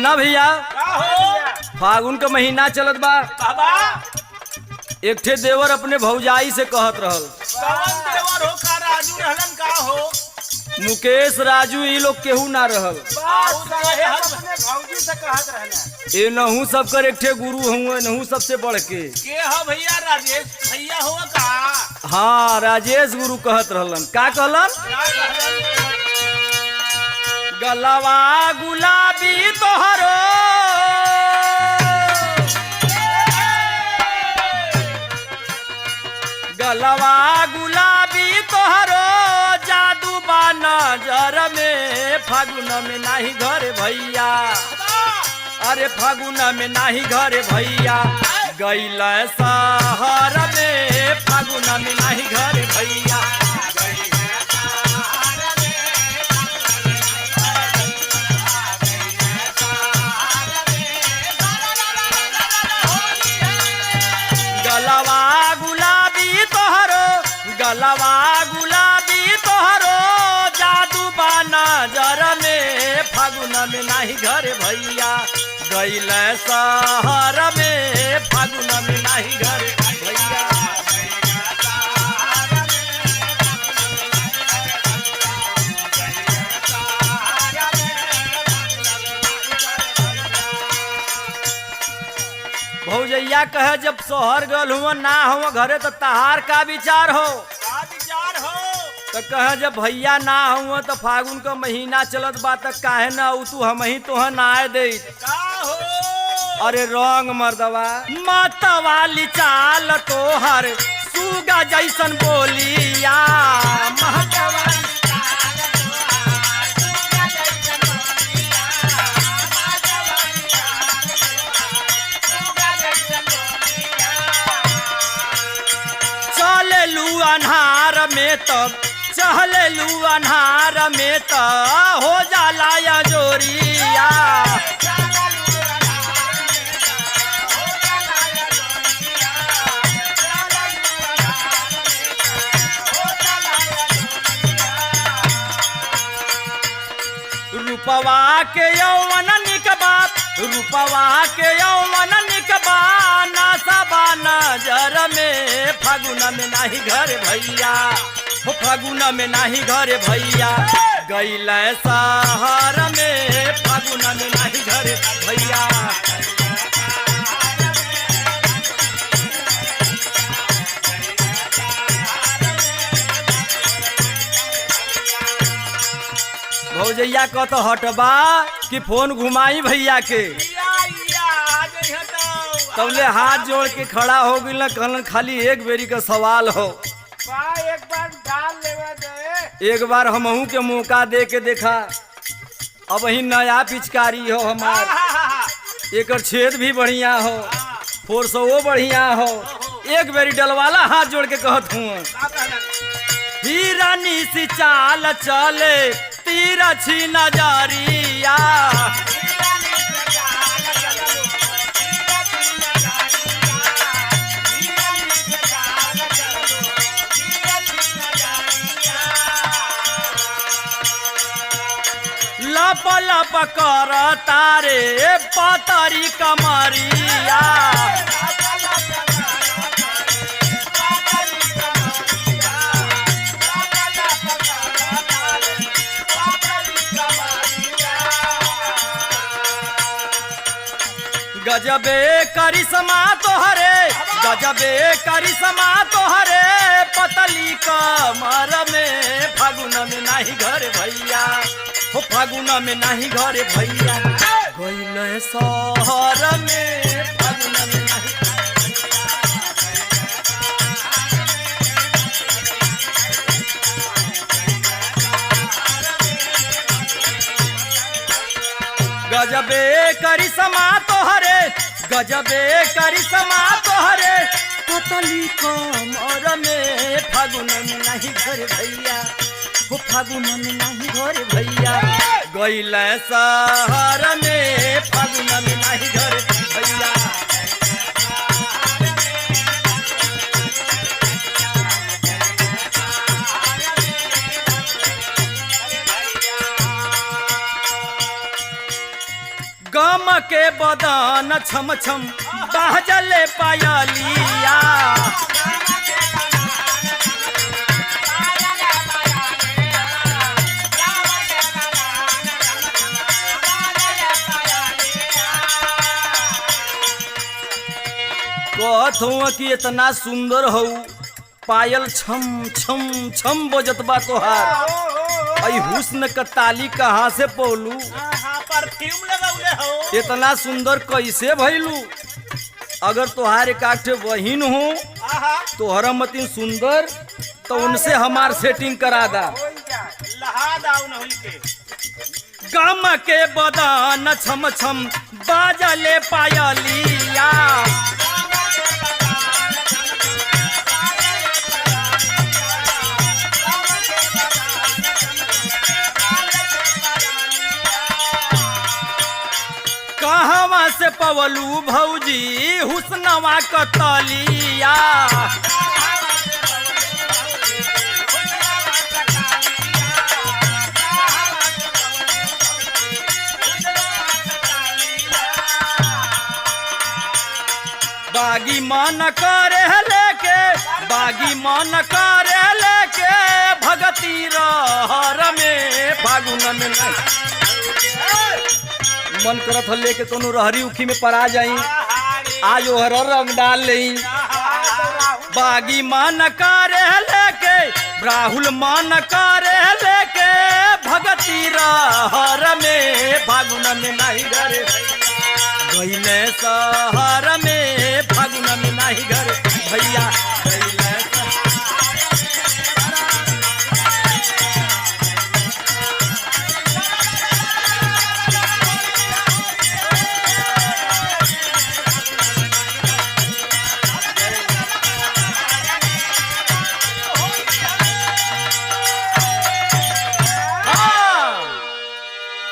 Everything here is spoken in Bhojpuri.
सुना भैया, फागुन का महीना चलत बा। एक ठे देवर अपने भौजाई से कहत रहल। कौन देवर हो का राजू रहलन का हो? मुकेश राजू ई लोग केहू ना रहल। अपने भौजी से कहत रहना। ए नहू सब कर एक ठे गुरु हुए, नहू सबसे बढ़ के। हो भैया राजेश भैया हो का? हाँ, राजेश गुरु कहत रहलन। का कहलन? गलवा गुलाबी तोहरो गलवा गुलाबी तोहरो जादू बा नजर में, फागुन में नाही घर भैया, अरे फागुन में नाही घर भैया, गैल शहर में, फागुन में नाही घर भैया। गलवा गुलाबी तोहरो गलवा गुलाबी तोहरो जादू बा नजर में, फागुन में नाही घर भैया, गैल शहर में, फागुन में नाही घर भैया। भौजैया कहे जब शहर गल हुआ ना हुआ घरे तो तहार का विचार हो? तो कहे जब भैया ना हुआ तो फागुन का महीना चलत बा तक काहे ना तू हम ही तो ना दे। अरे रंग मर्दवा मतवाली चाल तोहर सुगा जैसन बोलिया, महकवाली चललू अन्हार में तब चहललू अन्हार में त हो जाला या जोरिया। रूपवा के यौवन निकबा रूपवा के यौवन निकबा नासबा नजर में, फागुन में नाही घर भैया, हो फागुन में नाही घर भैया, गैल शहर में, फागुन में नाही घर भैया। भौजैया कत हटबा कि फोन घुमाई भैया के? तबले हाथ जोड़ के खड़ा हो गई ना, कहलन खाली एक बेरी का सवाल हो, एक बार डाल लेवा दे। एक बार हमहू के मौका दे के देखा। अब ही नया पिचकारी हो हमार, एक छेद भी बढ़िया हो, फोर्सो बढ़िया हो, एक बेरी डलवाला हाथ जोड़ के कहत हूँ। हिरानी सी चाल चले तिरछी नजरिया, लप लप कर तारे पतरी कमरिया, गजबे करिश्मा तोहरे गजबे करिश्मा तोहरे, पतली कमर में, फागुन में नाही घर भैया, हो फागुन में नाही घर भैया, गैल शहर में, फागुन में नाही। गजबे करिश्मा तोहरे गजबे करिश्मा तोहरे, पतली कमर में, फागुन में नाही घर भैया, हो फागुन में नाही घर भैया, गैल शहर में, फागुन में नाही घर भैया। गम के बदन छम छम बाजले पायलिया कहत हूँ कि इतना सुंदर हो पायल छम छम छम बजत बा तोहार आई हुस्न का ताली कहाँ से पौलू परफ्यूम लगौले हो इतना सुंदर कैसे भइलू अगर तोहार एक आठ बहिन हो तोहरा मतीन सुंदर तो उनसे हमार सेटिंग करा दा लहा दाऊ न के गम के बदन छम छम बाजले पायलिया कहवा से पवलू भौजी हुस्नवा कतलिया बागी मन करे लेके बागी मन करे लेके भगती रहर में फागुन में मन करत हले के कोनो रहरी उखी में परा जाई आज ओहर रंग डाल लेई बागी मन करे लेके राहुल मन करे लेके भगती रहर में फागुन में नहीं घरे गईले शहर में